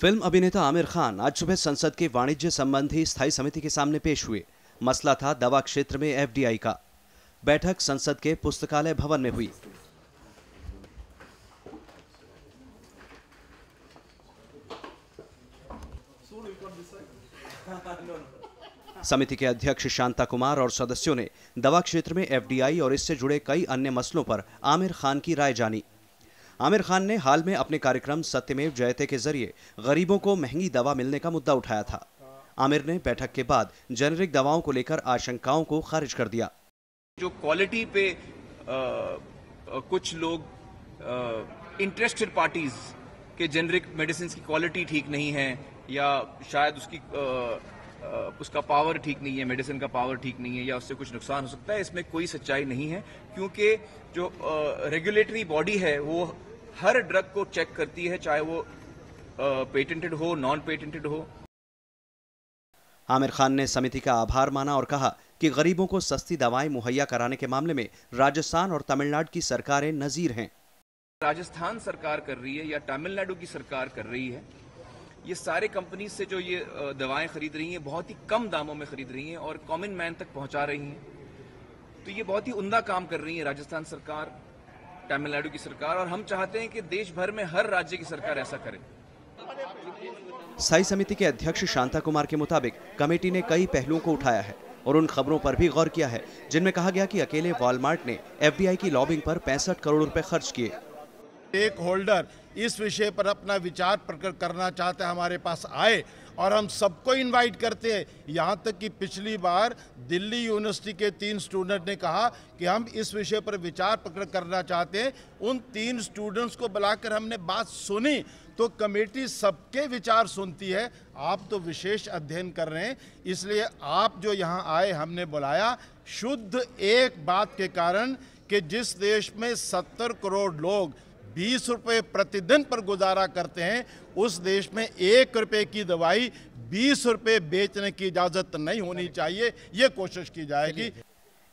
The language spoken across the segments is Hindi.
फिल्म अभिनेता आमिर खान आज सुबह संसद के वाणिज्य संबंधी स्थायी समिति के सामने पेश हुए। मसला था दवा क्षेत्र में एफडीआई का। बैठक संसद के पुस्तकालय भवन में हुई। समिति के अध्यक्ष शांता कुमार और सदस्यों ने दवा क्षेत्र में एफडीआई और इससे जुड़े कई अन्य मसलों पर आमिर खान की राय जानी। आमिर खान ने हाल में अपने कार्यक्रम सत्यमेव जयते के जरिए गरीबों को महंगी दवा मिलने का मुद्दा उठाया था। आमिर ने बैठक के बाद जेनेरिक दवाओं को लेकर आशंकाओं को खारिज कर दिया। जो क्वालिटी पे कुछ लोग इंटरेस्टेड पार्टीज के जेनेरिक मेडिसिन की क्वालिटी ठीक नहीं है या शायद उसका पावर ठीक नहीं है, मेडिसिन का पावर ठीक नहीं है या उससे कुछ नुकसान हो सकता है, इसमें कोई सच्चाई नहीं है, क्योंकि जो रेगुलेटरी बॉडी है वो हर ड्रग को चेक करती है, चाहे वो पेटेंटेड हो, नॉन पेटेंटेड हो। आमिर खान ने समिति का आभार माना और कहा कि गरीबों को सस्ती दवाएं मुहैया कराने के मामले में राजस्थान और तमिलनाडु की सरकारें नजीर हैं। राजस्थान सरकार कर रही है या तमिलनाडु की सरकार कर रही है, ये सारे कंपनी से जो ये दवाएं खरीद रही हैं बहुत ही कम दामों में खरीद रही हैं और कॉमन मैन तक पहुंचा रही हैं। तो ये बहुत ही उम्दा काम कर रही है राजस्थान सरकार, तमिलनाडु की सरकार, और हम चाहते हैं कि देश भर में हर राज्य की सरकार ऐसा करे। स्थायी समिति के अध्यक्ष शांता कुमार के मुताबिक कमेटी ने कई पहलुओं को उठाया है और उन खबरों पर भी गौर किया है जिनमें कहा गया कि अकेले वॉलमार्ट ने एफडीआई की लॉबिंग पर 65 करोड़ रुपए खर्च किए। एक होल्डर इस विषय पर अपना विचार प्रकट करना चाहते हैं, हमारे पास आए और हम सबको इनवाइट करते हैं। यहाँ तक कि पिछली बार दिल्ली यूनिवर्सिटी के 3 स्टूडेंट ने कहा कि हम इस विषय पर विचार प्रकट करना चाहते हैं। उन 3 स्टूडेंट्स को बुलाकर हमने बात सुनी, तो कमेटी सबके विचार सुनती है। आप तो विशेष अध्ययन कर रहे हैं, इसलिए आप जो यहाँ आए हमने बुलाया शुद्ध एक बात के कारण कि जिस देश में 70 करोड़ लोग 20 रुपये प्रतिदिन पर गुजारा करते हैं, उस देश में 1 रुपये की दवाई 20 रुपये बेचने की इजाजत नहीं होनी चाहिए। ये कोशिश की जाएगी।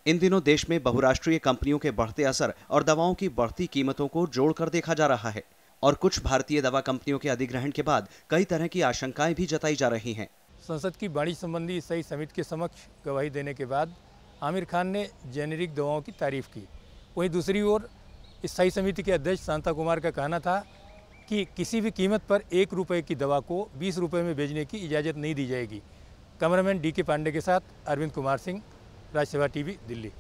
इन दिनों देश में बहुराष्ट्रीय कंपनियों के बढ़ते असर और दवाओं की बढ़ती कीमतों को जोड़कर देखा जा रहा है और कुछ भारतीय दवा कंपनियों के अधिग्रहण के बाद कई तरह की आशंकाएं भी जताई जा रही हैं। संसद की वाणिज्य संबंधी स्थायी समिति के समक्ष गवाही देने के बाद आमिर खान ने जेनेरिक दवाओं की तारीफ की। वहीं दूसरी ओर स्थायी समिति के अध्यक्ष शांता कुमार का कहना था कि किसी भी कीमत पर 1 रुपये की दवा को 20 रुपये में बेचने की इजाज़त नहीं दी जाएगी। कैमरामैन DK पांडे के साथ अरविंद कुमार सिंह, राज्यसभा टीवी, दिल्ली।